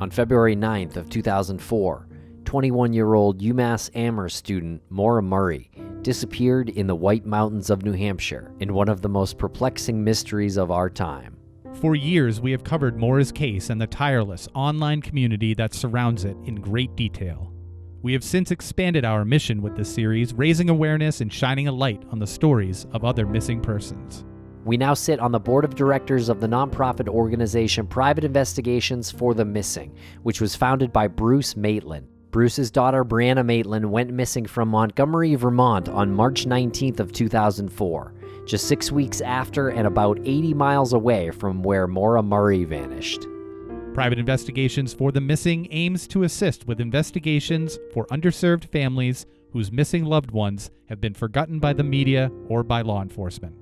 On February 9th of 2004, 21-year-old UMass Amherst student Maura Murray disappeared in the White Mountains of New Hampshire in one of the most perplexing mysteries of our time. For years, we have covered Maura's case and the tireless online community that surrounds it in great detail. We have since expanded our mission with this series, raising awareness and shining a light on the stories of other missing persons. We now sit on the board of directors of the nonprofit organization Private Investigations for the Missing, which was founded by Bruce Maitland. Bruce's daughter, Brianna Maitland, went missing from Montgomery, Vermont on March 19th of 2004, just 6 weeks after and about 80 miles away from where Maura Murray vanished. Private Investigations for the Missing aims to assist with investigations for underserved families whose missing loved ones have been forgotten by the media or by law enforcement.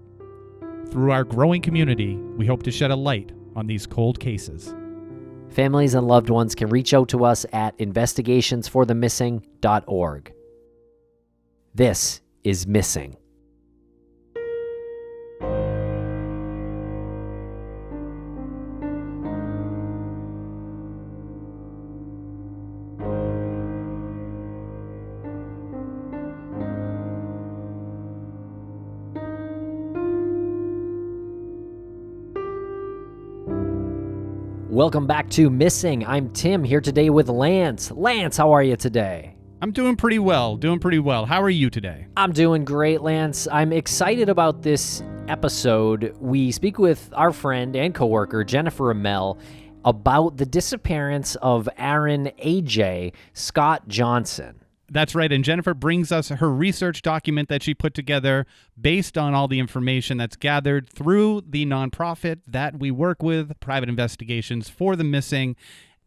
Through our growing community, we hope to shed a light on these cold cases. Families and loved ones can reach out to us at investigationsforthemissing.org. This is Missing. Welcome back to Missing. I'm Tim, here today with Lance. Lance, how are you today? I'm doing pretty well. How are you today? I'm doing great, Lance. I'm excited about this episode. We speak with our friend and coworker, Jennifer Amell, about the disappearance of Aaron A.J. Scott Johnson. That's right, and Jennifer brings us her research document that she put together based on all the information that's gathered through the nonprofit that we work with, Private Investigations for the Missing,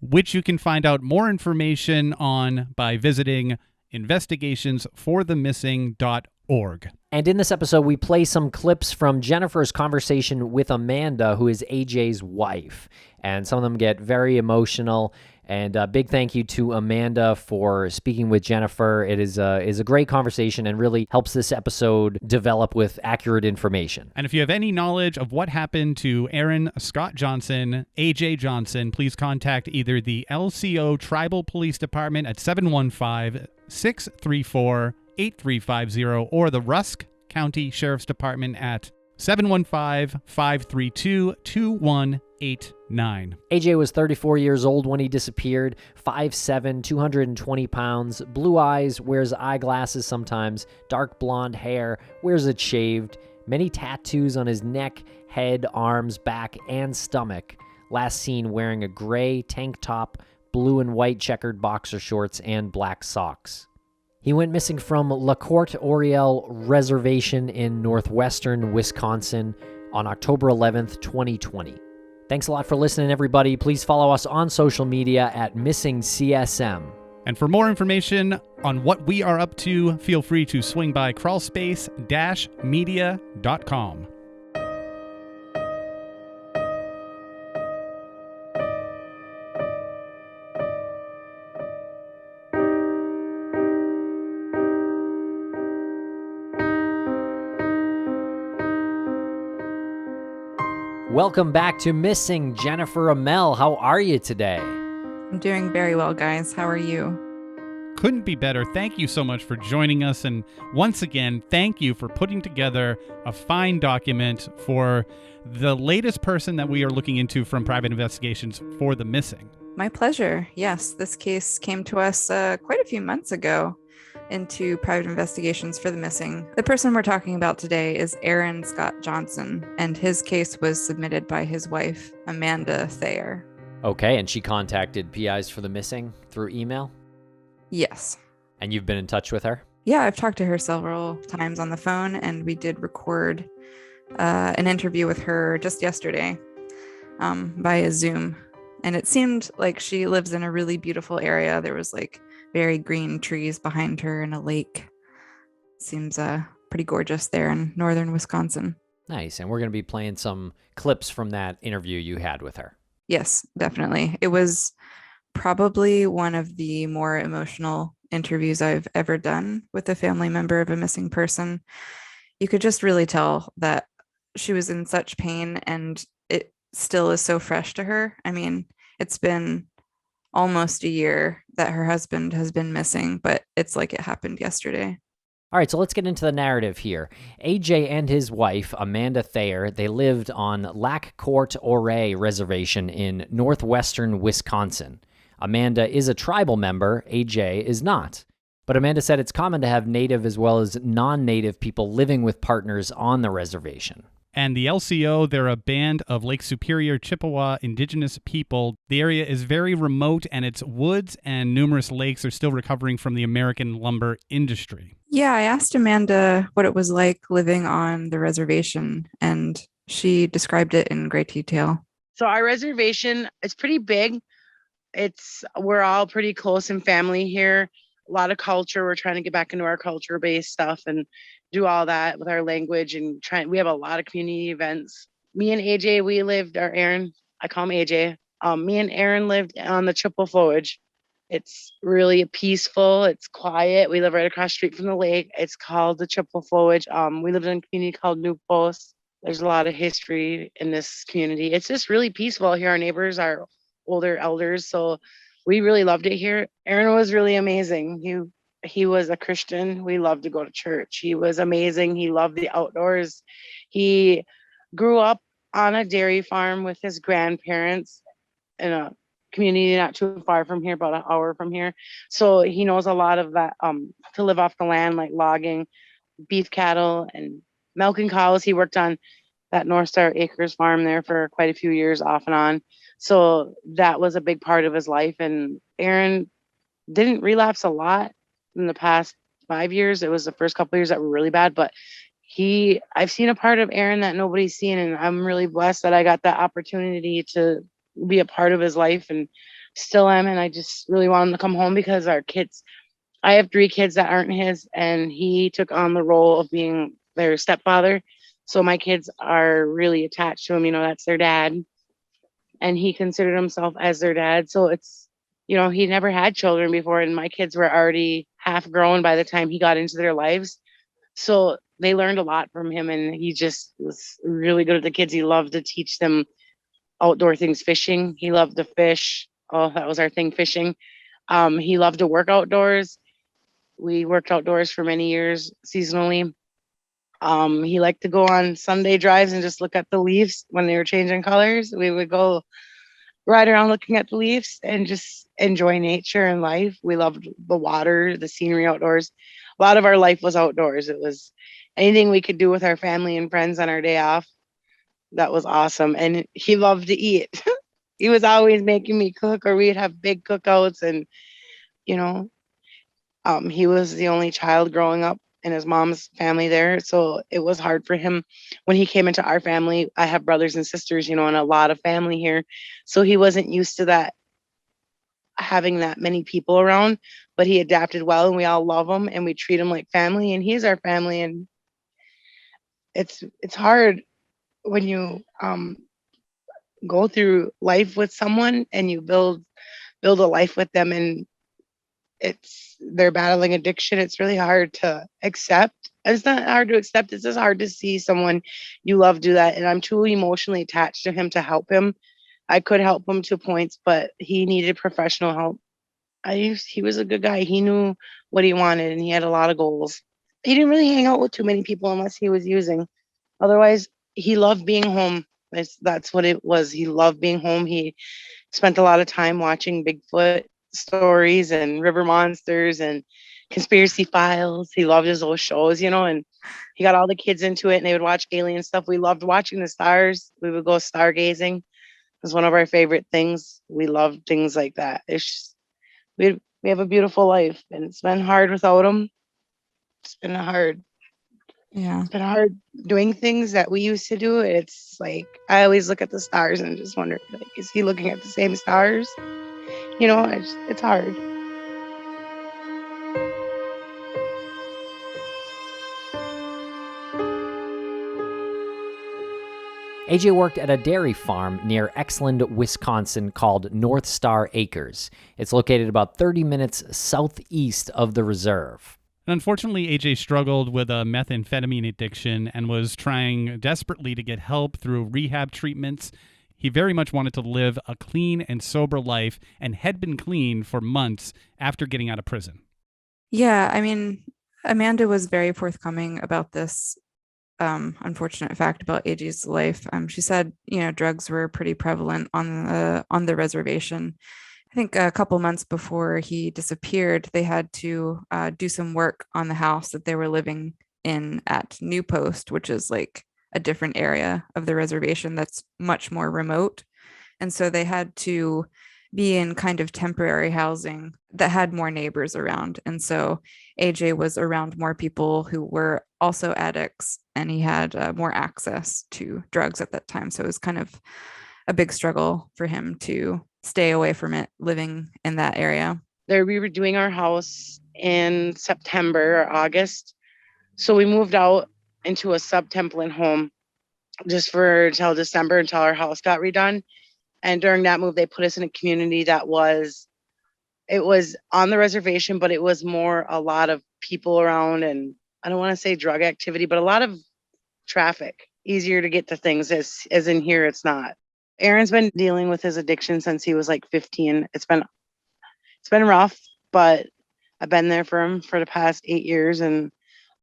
which you can find out more information on by visiting investigationsforthemissing.org. And in this episode, we play some clips from Jennifer's conversation with Amanda, who is AJ's wife. And some of them get very emotional. And a big thank you to Amanda for speaking with Jennifer. It is a great conversation and really helps this episode develop with accurate information. And if you have any knowledge of what happened to Aaron Scott Johnson, AJ Johnson, please contact either the LCO Tribal Police Department at 715-634-8350 or the Rusk County Sheriff's Department at 715-532-2189. AJ was 34 years old when he disappeared, 5'7", 220 pounds, blue eyes, wears eyeglasses sometimes, dark blonde hair, wears it shaved, many tattoos on his neck, head, arms, back, and stomach. Last seen wearing a gray tank top, blue and white checkered boxer shorts, and black socks. He went missing from La Courte Oriole Reservation in northwestern Wisconsin on October 11th, 2020. Thanks a lot for listening, everybody. Please follow us on social media at MissingCSM. And for more information on what we are up to, feel free to swing by crawlspace-media.com. Welcome back to Missing, Jennifer Amell. How are you today? I'm doing very well, guys. How are you? Couldn't be better. Thank you so much for joining us. And once again, thank you for putting together a fine document for the latest person that we are looking into from Private Investigations for the Missing. My pleasure. Yes, this case came to us quite a few months ago into Private Investigations for the Missing. The person we're talking about today is Aaron Scott Johnson, and his case was submitted by his wife, Amanda Thayer. Okay, and she contacted PIs for the Missing through email? Yes. And you've been in touch with her? Yeah, I've talked to her several times on the phone, and we did record an interview with her just yesterday via Zoom. And it seemed like she lives in a really beautiful area. There was like very green trees behind her and a lake. Seems pretty gorgeous there in northern Wisconsin. Nice. And we're going to be playing some clips from that interview you had with her. Yes, definitely. It was probably one of the more emotional interviews I've ever done with a family member of a missing person. You could just really tell that she was in such pain, and it still is so fresh to her. I mean, it's been almost a year that her husband has been missing, but it's like it happened yesterday. All right, so let's get into the narrative here. AJ and his wife, Amanda Thayer, they lived on Lac Courte Oreille Reservation in northwestern Wisconsin. Amanda is a tribal member, AJ is not. But Amanda said it's common to have native as well as non-native people living with partners on the reservation. And the LCO, they're a band of Lake Superior Chippewa indigenous people. The area is very remote, and its woods and numerous lakes are still recovering from the American lumber industry. Yeah, I asked Amanda what it was like living on the reservation, and she described it in great detail. So our reservation is pretty big. We're all pretty close in family here. A lot of culture. We're trying to get back into our culture-based stuff and do all that with our language, and we have a lot of community events. Me and AJ, Aaron, I call him AJ. Me and Aaron lived on the Chippewa Flowage. It's really peaceful. It's quiet. We live right across the street from the lake. It's called the Chippewa Flowage. We live in a community called New Post. There's a lot of history in this community. It's just really peaceful here. Our neighbors are older elders, so we really loved it here. Aaron was really amazing. He was a Christian. We loved to go to church. He was amazing. He loved the outdoors. He grew up on a dairy farm with his grandparents in a community not too far from here, about an hour from here. So he knows a lot of that, to live off the land, like logging, beef cattle, and milking cows. He worked on that North Star Acres farm there for quite a few years off and on. So that was a big part of his life. And Aaron didn't relapse a lot in the past 5 years. It was the first couple of years that were really bad, but I've seen a part of Aaron that nobody's seen. And I'm really blessed that I got that opportunity to be a part of his life, and still am. And I just really want him to come home because I have 3 kids that aren't his, and he took on the role of being their stepfather. So my kids are really attached to him. That's their dad. And he considered himself as their dad. So it's, he never had children before, and my kids were already half grown by the time he got into their lives. So they learned a lot from him, and he just was really good at the kids. He loved to teach them outdoor things, fishing. He loved to fish. Oh, that was our thing, fishing. He loved to work outdoors. We worked outdoors for many years seasonally. He liked to go on Sunday drives and just look at the leaves when they were changing colors. We would go ride around looking at the leaves and just enjoy nature and life. We loved the water, the scenery outdoors. A lot of our life was outdoors. It was anything we could do with our family and friends on our day off. That was awesome. And he loved to eat. He was always making me cook, or we'd have big cookouts. And, he was the only child growing up in his mom's family there. So it was hard for him when he came into our family. I have brothers and sisters, and a lot of family here. So he wasn't used to that, having that many people around, but he adapted well, and we all love him and we treat him like family, and he's our family. And it's hard when you go through life with someone and you build a life with them, and they're battling addiction. It's really hard to accept. It's not hard to accept. It's just hard to see someone you love do that. And I'm too emotionally attached to him to help him. I could help him to points, but he needed professional help. He was a good guy. He knew what he wanted, and he had a lot of goals. He didn't really hang out with too many people unless he was using. Otherwise, he loved being home. That's what it was. He loved being home. He spent a lot of time watching Bigfoot stories and river monsters and conspiracy files. He loved his old shows, and he got all the kids into it, and they would watch alien stuff. We loved watching the stars. We would go stargazing. It was one of our favorite things. We loved things like that. It's just, we have a beautiful life, and it's been hard without him. It's been hard. Yeah. It's been hard doing things that we used to do. It's like, I always look at the stars and just wonder, like, is he looking at the same stars? It's hard. AJ worked at a dairy farm near Exland, Wisconsin called North Star Acres. It's located about 30 minutes southeast of the reserve. Unfortunately, AJ struggled with a methamphetamine addiction and was trying desperately to get help through rehab treatments. He very much wanted to live a clean and sober life and had been clean for months after getting out of prison. Yeah, I mean, Amanda was very forthcoming about this unfortunate fact about AJ's life. She said, drugs were pretty prevalent on the reservation. I think a couple months before he disappeared, they had to do some work on the house that they were living in at New Post, which is like a different area of the reservation that's much more remote. And so they had to be in kind of temporary housing that had more neighbors around. And so AJ was around more people who were also addicts, and he had more access to drugs at that time. So it was kind of a big struggle for him to stay away from it, living in that area. There, we were doing our house in September or August. So we moved out into a sub-template home just for until December, until our house got redone. And during that move, they put us in a community that it was on the reservation, but it was more a lot of people around, and I don't want to say drug activity, but a lot of traffic, easier to get to things as in here, it's not. Aaron's been dealing with his addiction since he was like 15. It's been rough, but I've been there for him for the past 8 years. And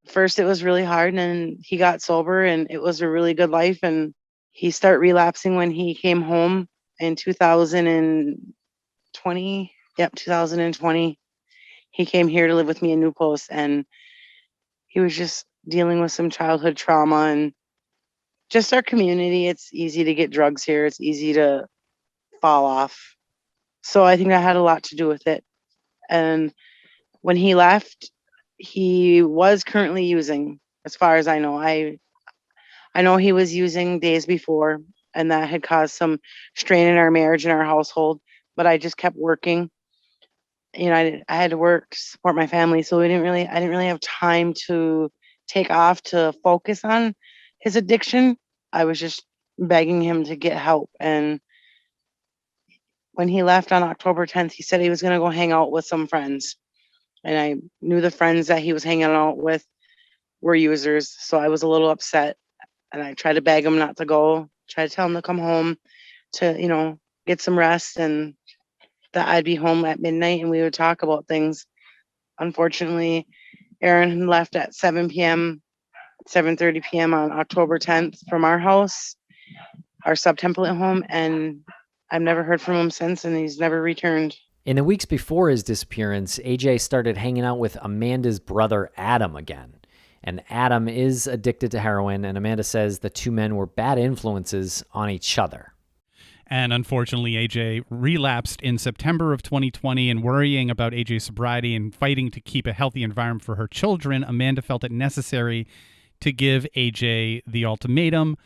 first it was really hard, and then he got sober, and it was a really good life. And he started relapsing when he came home in 2020. Yep, 2020. He came here to live with me in New Post, and he was just dealing with some childhood trauma and just our community. It's easy to get drugs here. It's easy to fall off. So I think that had a lot to do with it. And when he left, he was currently using, as far as I know. I know he was using days before, and that had caused some strain in our marriage and our household. But I just kept working. I had to work, support my family, so I didn't really have time to take off to focus on his addiction. I was just begging him to get help. And when he left on October 10th, he said he was going to go hang out with some friends. And I knew the friends that he was hanging out with were users, so I was a little upset. And I tried to beg him not to go, try to tell him to come home to, get some rest, and that I'd be home at midnight and we would talk about things. Unfortunately, Aaron left at 7:30 p.m. on October 10th from our house, our sub-template home, and I've never heard from him since, and he's never returned. In the weeks before his disappearance, AJ started hanging out with Amanda's brother, Adam, again. And Adam is addicted to heroin, and Amanda says the two men were bad influences on each other. And unfortunately, AJ relapsed in September of 2020, and worrying about AJ's sobriety and fighting to keep a healthy environment for her children, Amanda felt it necessary to give AJ the ultimatum.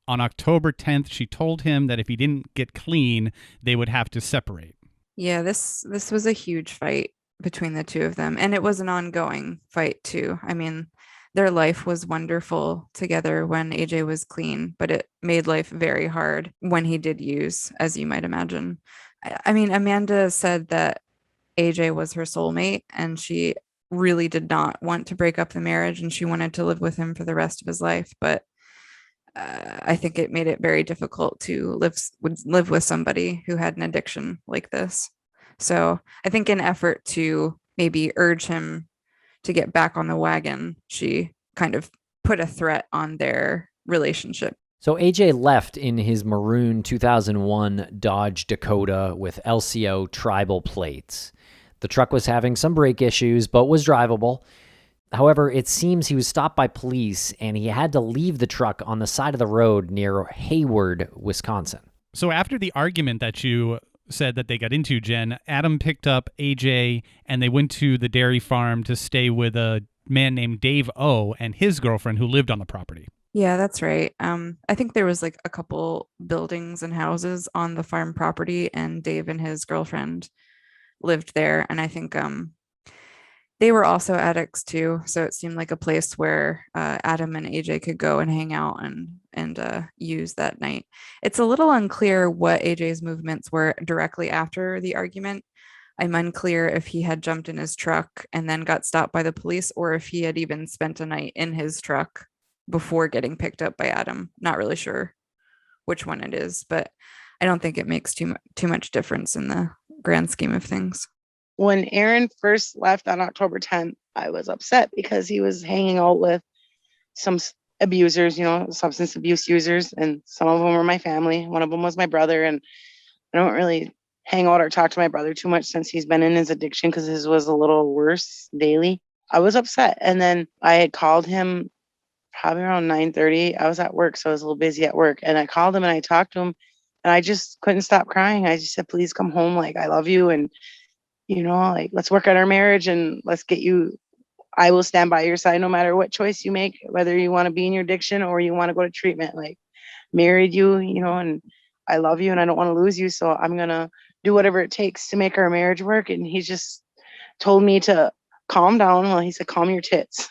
On October 10th, she told him that if he didn't get clean, they would have to separate. Yeah, this was a huge fight between the two of them, and it was an ongoing fight too. I mean, their life was wonderful together when AJ was clean, but it made life very hard when he did use, as you might imagine. I mean, Amanda said that AJ was her soulmate, and she really did not want to break up the marriage, and she wanted to live with him for the rest of his life. But I think it made it very difficult to live with somebody who had an addiction like this. So I think in effort to maybe urge him to get back on the wagon, she kind of put a threat on their relationship. So AJ left in his maroon 2001 Dodge Dakota with LCO tribal plates. The truck was having some brake issues, but was drivable. However, it seems he was stopped by police, and he had to leave the truck on the side of the road near Hayward, Wisconsin. So after the argument that you said that they got into, Jen, Adam picked up AJ and they went to the dairy farm to stay with a man named Dave O and his girlfriend who lived on the property. Yeah, that's right. I think there was like a couple buildings and houses on the farm property, and Dave and his girlfriend lived there. And I think they were also addicts too. So it seemed like a place where Adam and AJ could go and hang out and use that night. It's a little unclear what AJ's movements were directly after the argument. I'm unclear if he had jumped in his truck and then got stopped by the police, or if he had even spent a night in his truck before getting picked up by Adam. Not really sure. which one it is, but I don't think it makes too much difference in the grand scheme of things. When Aaron first left on October 10th, I was upset because he was hanging out with some abusers, substance abuse users, and some of them were my family. One of them was my brother, and I don't really hang out or talk to my brother too much since he's been in his addiction because his was a little worse daily. I was upset, and then I had called him probably around 9:30. I was at work, so I was a little busy at work, and I called him and I talked to him, and I just couldn't stop crying. I just said, "Please come home. Like, I love you, and like, let's work on our marriage, and let's get you. I will stand by your side no matter what choice you make, whether you want to be in your addiction or you want to go to treatment. Like, married you, and I love you and I don't want to lose you. So I'm going to do whatever it takes to make our marriage work." And he just told me to calm down. Well, he said, "Calm your tits."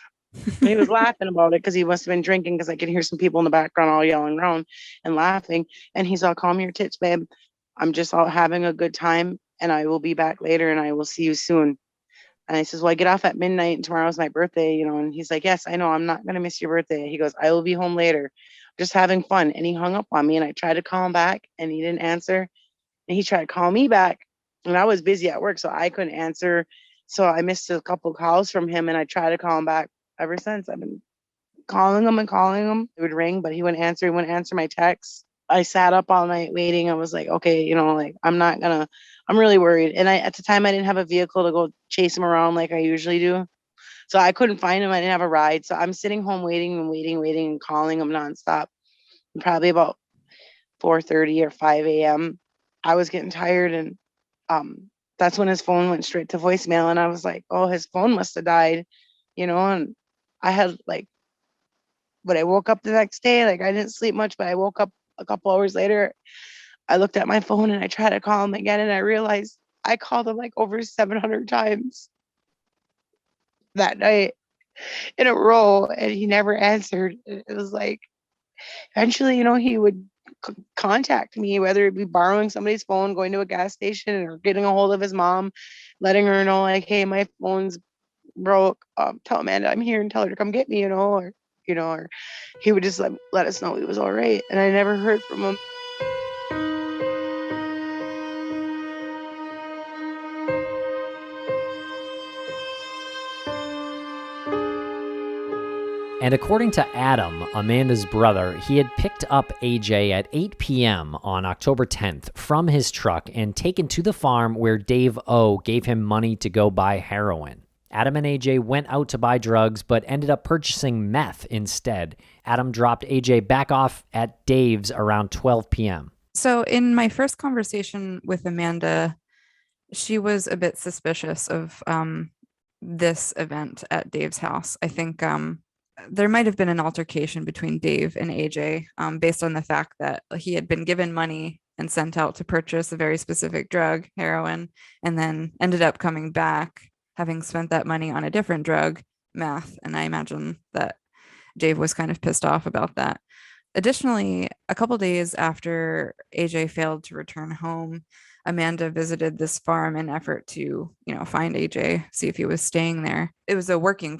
And he was laughing about it because he must have been drinking, because I could hear some people in the background all yelling around and laughing. And he's all, "Calm your tits, babe. I'm just out having a good time and I will be back later and I will see you soon." And I says, "Well, I get off at midnight and tomorrow's my birthday, And he's like, "Yes, I know. I'm not going to miss your birthday." He goes, "I will be home later. Just having fun." And he hung up on me, and I tried to call him back and he didn't answer. And he tried to call me back, and I was busy at work, so I couldn't answer. So I missed a couple calls from him, and I tried to call him back ever since. I've been calling him and calling him. It would ring, but he wouldn't answer. He wouldn't answer my texts. I sat up all night waiting. I was like, okay, like, I'm really worried. And at the time I didn't have a vehicle to go chase him around like I usually do. So I couldn't find him. I didn't have a ride. So I'm sitting home waiting and calling him nonstop. And probably about 4:30 or 5 a.m. I was getting tired, and that's when his phone went straight to voicemail. And I was like, oh, his phone must have died, and I had but I woke up the next day, I didn't sleep much, but I woke up a couple hours later. I looked at my phone and I tried to call him again, and I realized I called him over 700 times that night in a row, and he never answered. It was eventually, he would contact me, whether it be borrowing somebody's phone, going to a gas station, or getting a hold of his mom, letting her know, "Hey, my phone's broke. Tell Amanda I'm here and tell her to come get me," or he would just let us know he was all right. And I never heard from him. And according to Adam, Amanda's brother, he had picked up AJ at 8 p.m. on October 10th from his truck and taken to the farm where Dave O gave him money to go buy heroin. Adam and AJ went out to buy drugs, but ended up purchasing meth instead. Adam dropped AJ back off at Dave's around 12 p.m. So in my first conversation with Amanda, she was a bit suspicious of this event at Dave's house. I think there might have been an altercation between Dave and AJ based on the fact that he had been given money and sent out to purchase a very specific drug, heroin, and then ended up coming back having spent that money on a different drug, meth. And I imagine that Dave was kind of pissed off about that. Additionally, a couple days after AJ failed to return home, Amanda visited this farm in effort to, find AJ, see if he was staying there. It was a working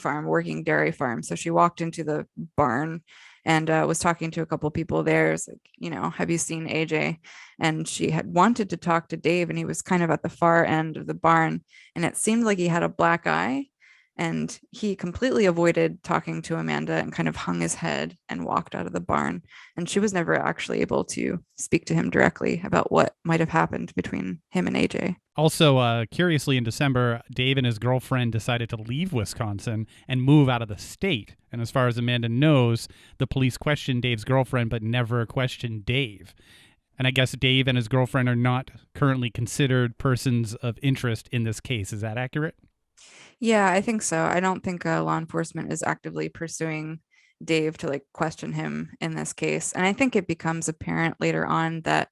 dairy farm. So she walked into the barn and was talking to a couple people there. It was like, have you seen AJ? And she had wanted to talk to Dave, and he was kind of at the far end of the barn. And it seemed like he had a black eye. And he completely avoided talking to Amanda and kind of hung his head and walked out of the barn. And she was never actually able to speak to him directly about what might have happened between him and AJ. Also, curiously, in December, Dave and his girlfriend decided to leave Wisconsin and move out of the state. And as far as Amanda knows, the police questioned Dave's girlfriend but never questioned Dave. And I guess Dave and his girlfriend are not currently considered persons of interest in this case. Is that accurate? Yeah, I think so. I don't think law enforcement is actively pursuing Dave to question him in this case. And I think it becomes apparent later on that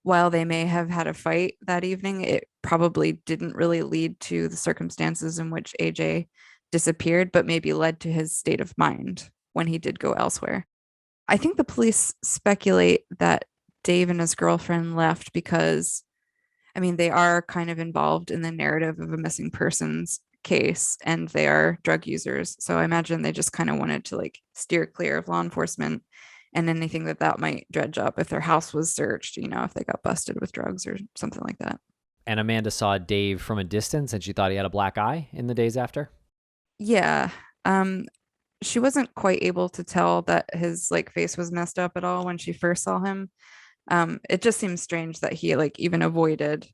while they may have had a fight that evening, it probably didn't really lead to the circumstances in which AJ disappeared, but maybe led to his state of mind when he did go elsewhere. I think the police speculate that Dave and his girlfriend left because, they are kind of involved in the narrative of a missing persons case, and they are drug users. So I imagine they just kind of wanted to steer clear of law enforcement and anything that might dredge up if their house was searched, if they got busted with drugs or something like that. And Amanda saw Dave from a distance and she thought he had a black eye in the days after? Yeah. She wasn't quite able to tell that his like face was messed up at all when she first saw him. It just seems strange that he like even avoided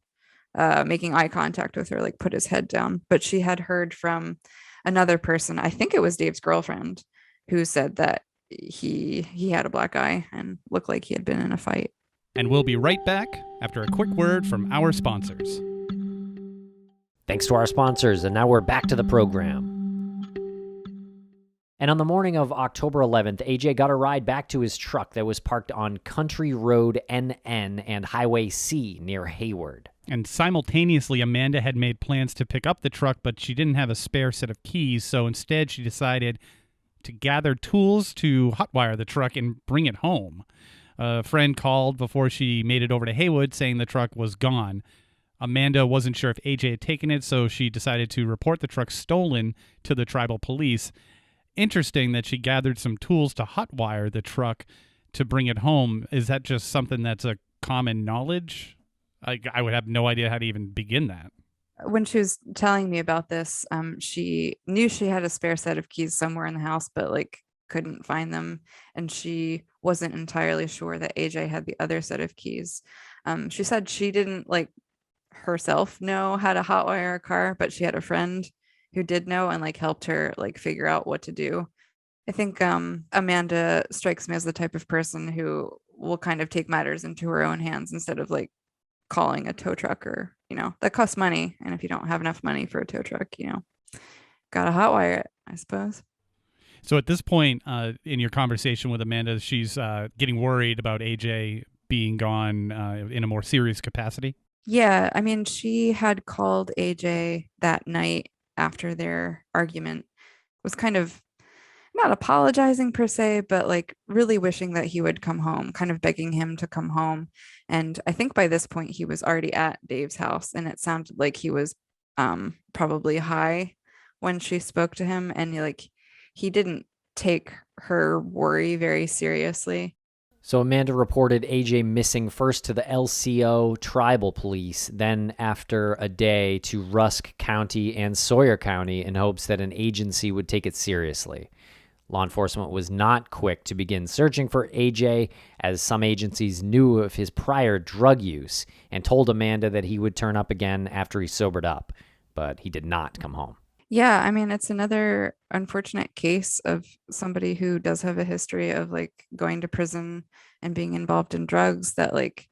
making eye contact with her, like put his head down. But she had heard from another person, I think it was Dave's girlfriend, who said that he had a black eye and looked like he had been in a fight. And we'll be right back after a quick word from our sponsors. Thanks to our sponsors, and now we're back to the program. And on the morning of October 11th, AJ got a ride back to his truck that was parked on Country Road NN and Highway C near Hayward. And simultaneously, Amanda had made plans to pick up the truck, but she didn't have a spare set of keys, so instead she decided to gather tools to hotwire the truck and bring it home. A friend called before she made it over to Haywood saying the truck was gone. Amanda wasn't sure if AJ had taken it, so she decided to report the truck stolen to the tribal police. Interesting that she gathered some tools to hotwire the truck to bring it home. Is that just something that's a common knowledge? I would have no idea how to even begin that. When she was telling me about this, she knew she had a spare set of keys somewhere in the house, but like couldn't find them. And she wasn't entirely sure that AJ had the other set of keys. She said she didn't like herself know how to hotwire a car, but she had a friend who did know and like helped her like figure out what to do. I think Amanda strikes me as the type of person who will kind of take matters into her own hands instead of like calling a tow truck, or that costs money, and if you don't have enough money for a tow truck, gotta hotwire it, I suppose. So at this point in your conversation with Amanda, she's getting worried about AJ being gone in a more serious capacity. Yeah, I mean, she had called AJ that night after their argument, was kind of not apologizing per se, but like really wishing that he would come home, kind of begging him to come home. And I think by this point he was already at Dave's house, and it sounded like he was probably high when she spoke to him, and he didn't take her worry very seriously. So Amanda reported AJ missing first to the LCO tribal police, then after a day to Rusk County and Sawyer County in hopes that an agency would take it seriously. Law enforcement was not quick to begin searching for AJ, as some agencies knew of his prior drug use and told Amanda that he would turn up again after he sobered up, but he did not come home. Yeah, I mean, it's another unfortunate case of somebody who does have a history of like going to prison and being involved in drugs, that like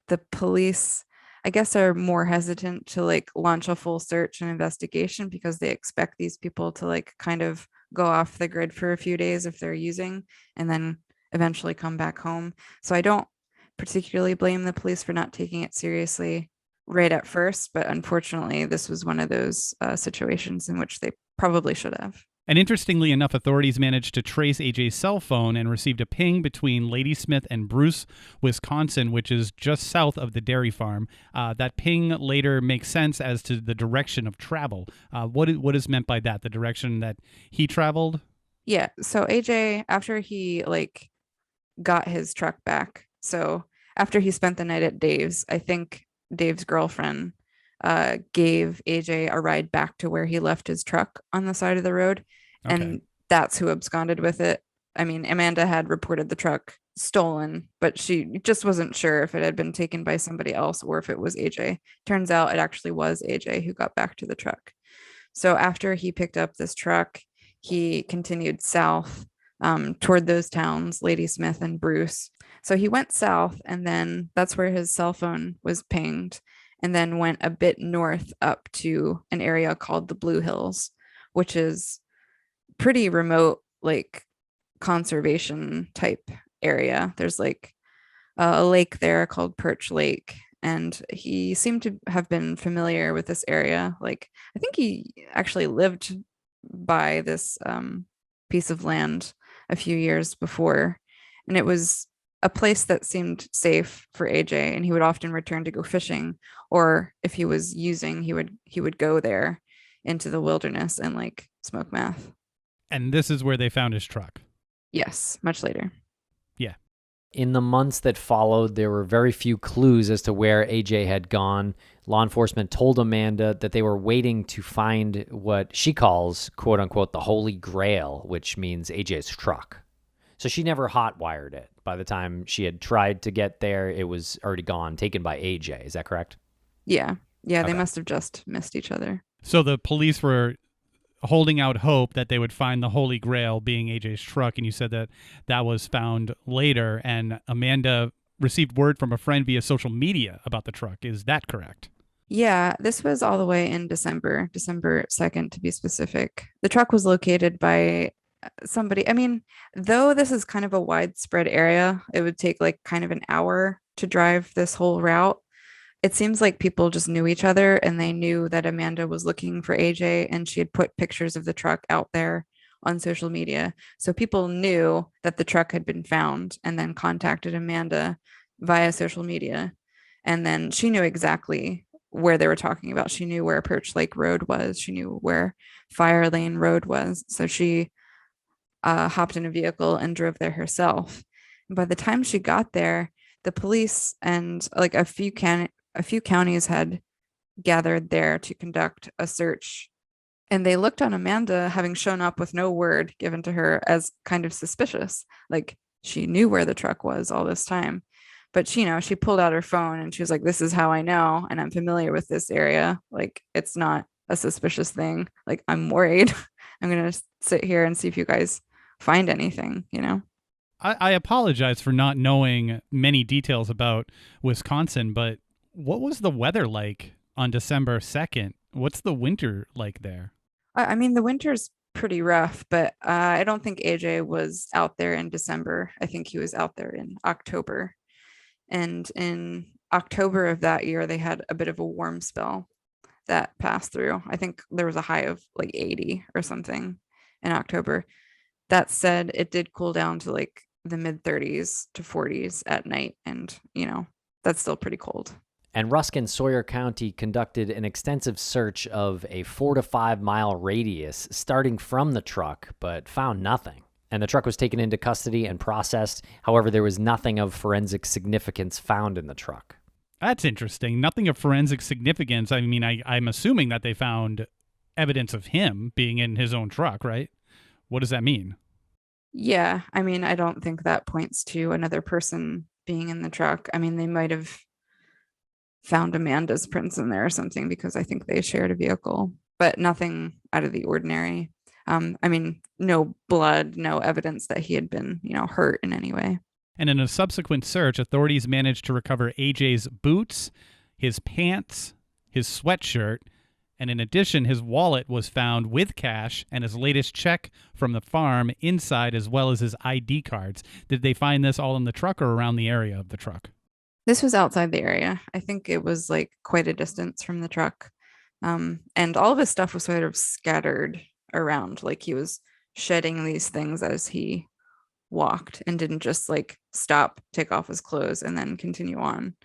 the police, I guess, are more hesitant to like launch a full search and investigation because they expect these people to like kind of go off the grid for a few days if they're using, and then eventually come back home. So I don't particularly blame the police for not taking it seriously right at first, but unfortunately this was one of those situations in which they probably should have. And interestingly enough, authorities managed to trace AJ's cell phone and received a ping between Ladysmith and Bruce, Wisconsin, which is just south of the dairy farm. That ping later makes sense as to the direction of travel. What is meant by that? The direction that he traveled? Yeah. So AJ, after he like got his truck back, so after he spent the night at Dave's, I think Dave's girlfriend gave AJ a ride back to where he left his truck on the side of the road. Okay. And that's who absconded with it. I mean, Amanda had reported the truck stolen, but she just wasn't sure if it had been taken by somebody else or if it was AJ. Turns out it actually was AJ who got back to the truck. So after he picked up this truck, he continued south toward those towns, Ladysmith and Bruce. So he went south, and then that's where his cell phone was pinged, and then went a bit north up to an area called the Blue Hills, which is pretty remote, like conservation type area. There's like a lake there called Perch Lake, and he seemed to have been familiar with this area. Like, I think he actually lived by this piece of land a few years before, and it was a place that seemed safe for AJ, and he would often return to go fishing, or if he was using, he would go there into the wilderness and like smoke meth. And this is where they found his truck. Yes, much later. In the months that followed, there were very few clues as to where AJ had gone. Law enforcement told Amanda that they were waiting to find what she calls, quote unquote, the Holy Grail, which means AJ's truck. So she never hotwired it. By the time she had tried to get there, it was already gone, taken by AJ. Is that correct? Yeah. Yeah, they Okay. must have just missed each other. So the police were holding out hope that they would find the Holy Grail, being AJ's truck, and you said that that was found later, and Amanda received word from a friend via social media about the truck. Is that correct? Yeah, this was all the way in December 2nd to be specific. The truck was located by somebody. I mean, though this is kind of a widespread area, it would take like kind of an hour to drive this whole route. It seems like people just knew each other and they knew that Amanda was looking for AJ and she had put pictures of the truck out there on social media. So people knew that the truck had been found and then contacted Amanda via social media. And then she knew exactly where they were talking about. She knew where Perch Lake Road was. She knew where Fire Lane Road was. So she hopped in a vehicle and drove there herself. And by the time she got there, the police and like a few counties had gathered there to conduct a search. And they looked on Amanda having shown up with no word given to her as kind of suspicious. Like she knew where the truck was all this time. But she pulled out her phone and she was like, this is how I know. And I'm familiar with this area. Like, it's not a suspicious thing. Like, I'm worried. I'm going to sit here and see if you guys find anything, I apologize for not knowing many details about Wisconsin, but what was the weather like on December 2nd? What's the winter like there? I mean, the winter's pretty rough, but I don't think AJ was out there in December. I think he was out there in October. And in October of that year, they had a bit of a warm spell that passed through. I think there was a high of like 80 or something in October. That said, it did cool down to like the mid 30s to 40s at night. And, that's still pretty cold. And Rusk and Sawyer County conducted an extensive search of a 4 to 5 mile radius starting from the truck, but found nothing. And the truck was taken into custody and processed. However, there was nothing of forensic significance found in the truck. That's interesting. Nothing of forensic significance. I mean, I'm assuming that they found evidence of him being in his own truck, right? What does that mean? Yeah, I mean, I don't think that points to another person being in the truck. I mean, they might have found Amanda's prints in there or something because I think they shared a vehicle, but nothing out of the ordinary. I mean, no blood, no evidence that he had been, hurt in any way. And in a subsequent search, authorities managed to recover AJ's boots, his pants, his sweatshirt, and in addition, his wallet was found with cash and his latest check from the farm inside, as well as his ID cards. Did they find this all in the truck or around the area of the truck? This was outside the area. I think it was like quite a distance from the truck. And all of his stuff was sort of scattered around, like he was shedding these things as he walked and didn't just like stop, take off his clothes, and then continue on.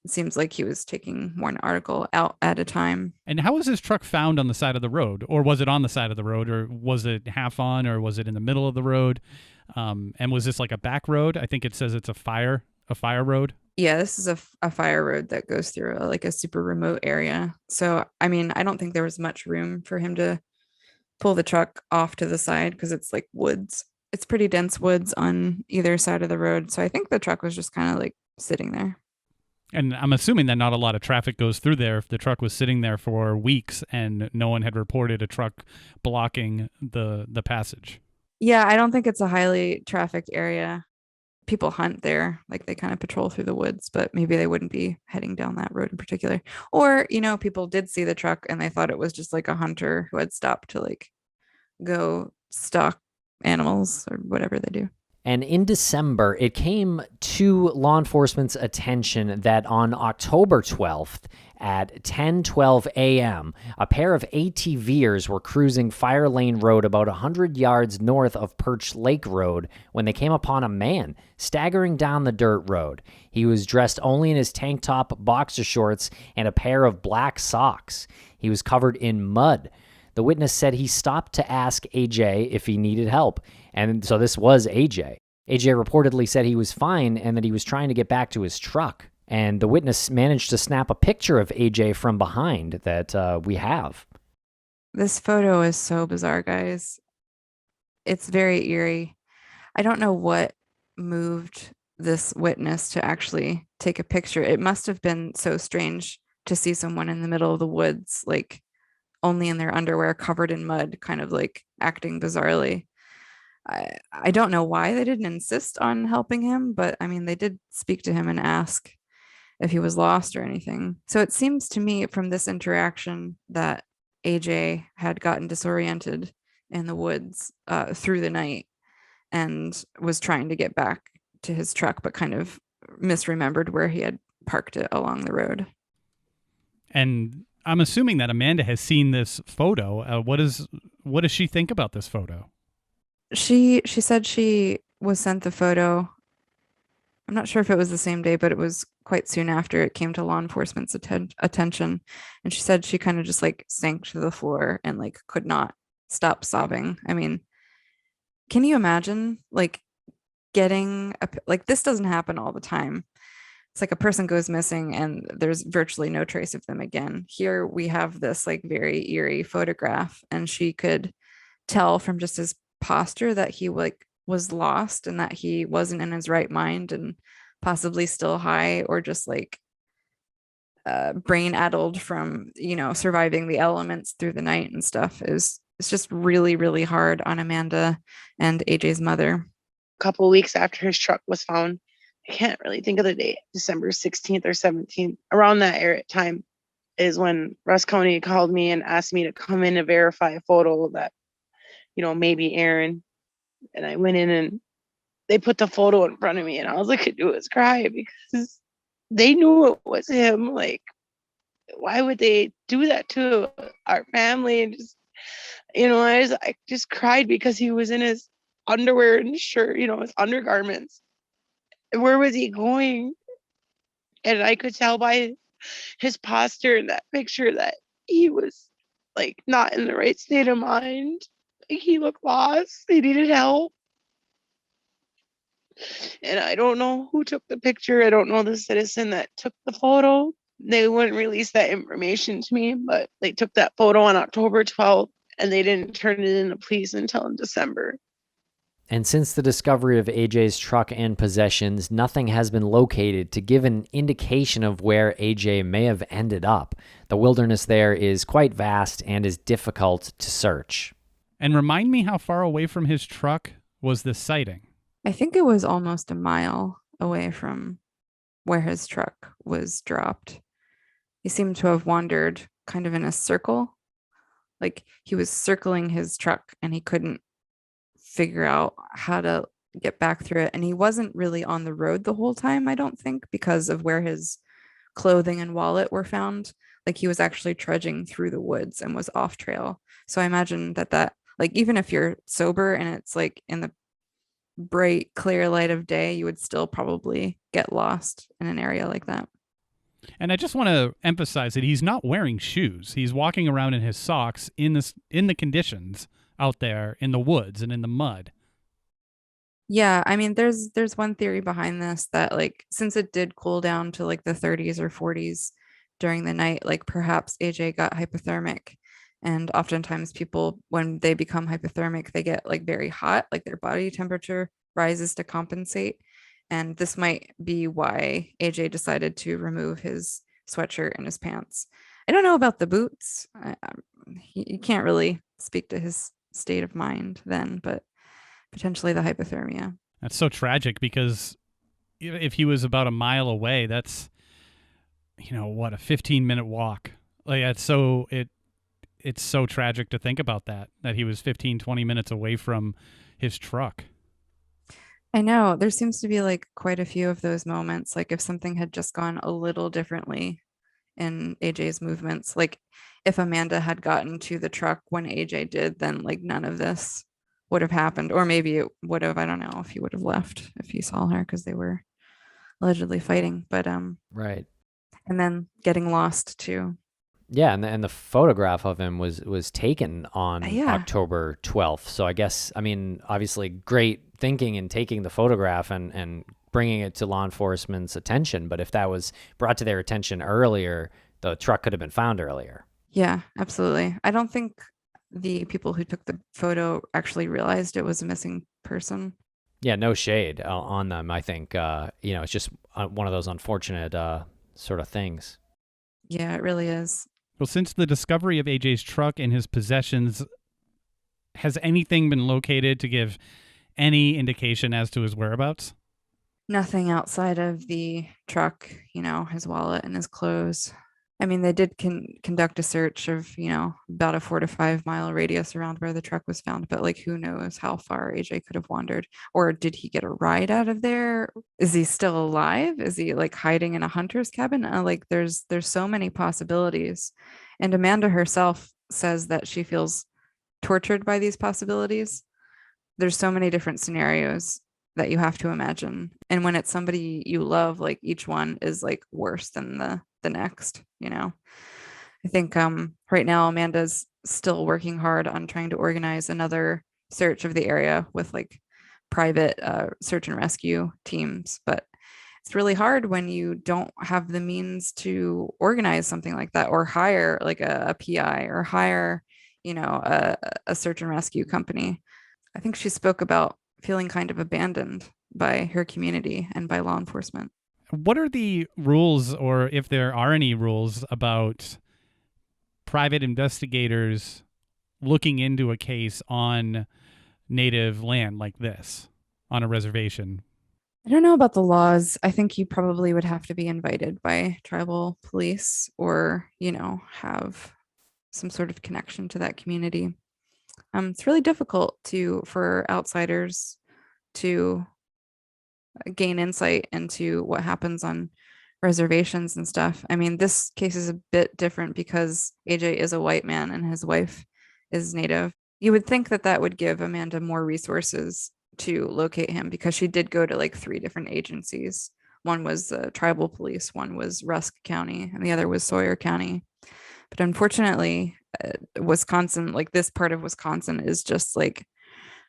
It seems like he was taking one article out at a time. And how was his truck found on the side of the road? Or was it on the side of the road? Or was it half on? Or was it in the middle of the road? And was this like a back road? I think it says it's a fire road. Yeah, this is a fire road that goes through like a super remote area. So, I mean, I don't think there was much room for him to pull the truck off to the side because it's like woods. It's pretty dense woods on either side of the road. So I think the truck was just kind of like sitting there. And I'm assuming that not a lot of traffic goes through there if the truck was sitting there for weeks and no one had reported a truck blocking the passage. Yeah, I don't think it's a highly trafficked area. People hunt there, like they kind of patrol through the woods, but maybe they wouldn't be heading down that road in particular. Or, people did see the truck and they thought it was just like a hunter who had stopped to like go stalk animals or whatever they do. And in December, it came to law enforcement's attention that on October 12th at 10:12 a.m., a pair of ATVers were cruising Fire Lane Road about 100 yards north of Perch Lake Road when they came upon a man staggering down the dirt road. He was dressed only in his tank top, boxer shorts, and a pair of black socks. He was covered in mud. The witness said he stopped to ask AJ if he needed help. And so this was AJ. AJ reportedly said he was fine and that he was trying to get back to his truck. And the witness managed to snap a picture of AJ from behind that we have. This photo is so bizarre, guys. It's very eerie. I don't know what moved this witness to actually take a picture. It must have been so strange to see someone in the middle of the woods, like only in their underwear, covered in mud, kind of like acting bizarrely. I don't know why they didn't insist on helping him, but I mean, they did speak to him and ask if he was lost or anything. So it seems to me from this interaction that AJ had gotten disoriented in the woods through the night and was trying to get back to his truck, but kind of misremembered where he had parked it along the road. And I'm assuming that Amanda has seen this photo. What does she think about this photo? She said she was sent the photo. I'm not sure if it was the same day, but it was quite soon after it came to law enforcement's attention. And she said she kind of just like sank to the floor and like could not stop sobbing. I mean, can you imagine like getting like this doesn't happen all the time. It's like a person goes missing and there's virtually no trace of them again. Here we have this like very eerie photograph, and she could tell from just his posture that he like was lost and that he wasn't in his right mind and possibly still high or just like brain addled from, you know, surviving the elements through the night and stuff. It's just really, really hard on Amanda and AJ's mother. A couple of weeks after his truck was found, I can't really think of the date, December 16th or 17th, around that time is when Rusk County called me and asked me to come in to verify a photo that, you know, maybe Aaron. And I went in and they put the photo in front of me and all I could do was cry because they knew it was him. Like, why would they do that to our family? And just, you know, I just cried because he was in his underwear and shirt, you know, his undergarments. Where was he going? And I could tell by his posture in that picture that he was like not in the right state of mind. He looked lost. He needed help. And I don't know who took the picture. I don't know the citizen that took the photo. They wouldn't release that information to me, but they took that photo on October 12th and they didn't turn it in to police until in December. And since the discovery of AJ's truck and possessions, nothing has been located to give an indication of where AJ may have ended up. The wilderness there is quite vast and is difficult to search. And remind me how far away from his truck was this sighting? I think it was almost a mile away from where his truck was dropped. He seemed to have wandered kind of in a circle. Like he was circling his truck and he couldn't figure out how to get back through it. And he wasn't really on the road the whole time, I don't think, because of where his clothing and wallet were found. Like he was actually trudging through the woods and was off trail. So I imagine that like even if you're sober and it's like in the bright clear light of day, you would still probably get lost in an area like that. And I just want to emphasize that he's not wearing shoes. He's walking around in his socks in the conditions out there in the woods and in the mud. Yeah, I mean there's one theory behind this that like since it did cool down to like the 30s or 40s during the night, like perhaps AJ got hypothermic. And oftentimes people, when they become hypothermic, they get like very hot, like their body temperature rises to compensate. And this might be why AJ decided to remove his sweatshirt and his pants. I don't know about the boots. You can't really speak to his state of mind then, but potentially the hypothermia. That's so tragic because if he was about a mile away, that's, you know, what, a 15-minute walk. Like it's so tragic to think about that he was 15, 20 minutes away from his truck. I know there seems to be like quite a few of those moments. Like if something had just gone a little differently in AJ's movements, like if Amanda had gotten to the truck when AJ did, then like none of this would have happened. Or maybe it would have, I don't know if he would have left if he saw her because they were allegedly fighting. But right. And then getting lost too. Yeah, and the photograph of him was taken on Yeah. October 12th. So I guess, I mean, obviously great thinking in taking the photograph and bringing it to law enforcement's attention. But if that was brought to their attention earlier, the truck could have been found earlier. Yeah, absolutely. I don't think the people who took the photo actually realized it was a missing person. Yeah, no shade on them. I think, it's just one of those unfortunate sort of things. Yeah, it really is. Well, since the discovery of AJ's truck and his possessions, has anything been located to give any indication as to his whereabouts? Nothing outside of the truck, his wallet and his clothes. I mean, they did conduct a search of, about a 4 to 5 mile radius around where the truck was found, but like, who knows how far AJ could have wandered, or did he get a ride out of there? Is he still alive? Is he like hiding in a hunter's cabin? Like, there's so many possibilities, and Amanda herself says that she feels tortured by these possibilities. There's so many different scenarios that you have to imagine, and when it's somebody you love, like, each one is like worse than the next. I think right now Amanda's still working hard on trying to organize another search of the area with like private search and rescue teams, but it's really hard when you don't have the means to organize something like that, or hire like a PI, or hire a search and rescue company. I think she spoke about feeling kind of abandoned by her community and by law enforcement. What are the rules, or if there are any rules, about private investigators looking into a case on native land like this, on a reservation? I don't know about the laws. I think you probably would have to be invited by tribal police, or, have some sort of connection to that community. It's really difficult for outsiders to gain insight into what happens on reservations and stuff. I mean, this case is a bit different because AJ is a white man and his wife is native. You would think that that would give Amanda more resources to locate him, because she did go to like 3 different agencies. One was tribal police, one was Rusk County, and the other was Sawyer County. But unfortunately, Wisconsin, like this part of Wisconsin, is just like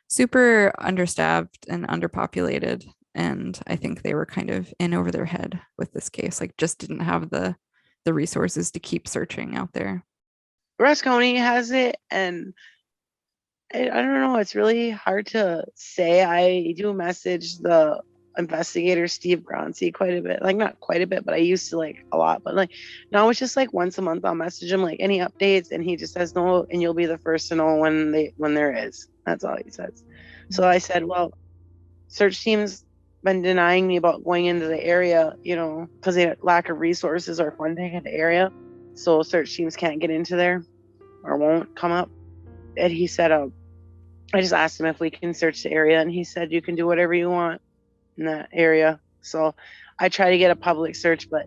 super understaffed and underpopulated. And I think they were kind of in over their head with this case, like just didn't have the resources to keep searching out there. Rusk County has it, and I don't know. It's really hard to say. I do message the investigator, Steve Groncy, quite a bit. Like, not quite a bit, but I used to, like, a lot. But like now it's just like once a month I'll message him, like, any updates, and he just says no, and you'll be the first to know when there is. That's all he says. So I said, well, search teams been denying me about going into the area, because they lack of resources or funding in the area. So search teams can't get into there, or won't come up. And he said, I just asked him if we can search the area, and he said you can do whatever you want in that area. So I try to get a public search, but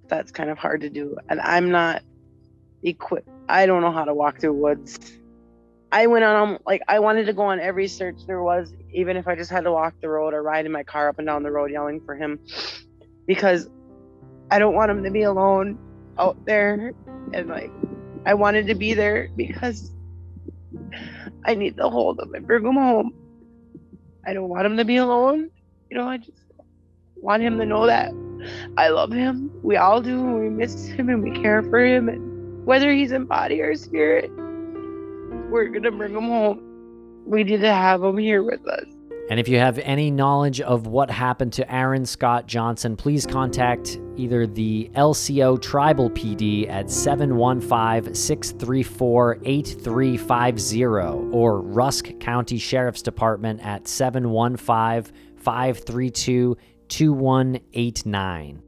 that's kind of hard to do. And I'm not equipped. I don't know how to walk through woods. I went on, like, I wanted to go on every search there was, even if I just had to walk the road or ride in my car up and down the road yelling for him, because I don't want him to be alone out there. And like, I wanted to be there because I need to hold him and bring him home. I don't want him to be alone. I just want him to know that I love him. We all do. We miss him and we care for him. And whether he's in body or spirit, we're going to bring him home. We need to have him here with us. And if you have any knowledge of what happened to Aaron Scott Johnson, please contact either the LCO Tribal PD at 715-634-8350 or Rusk County Sheriff's Department at 715-532-2189.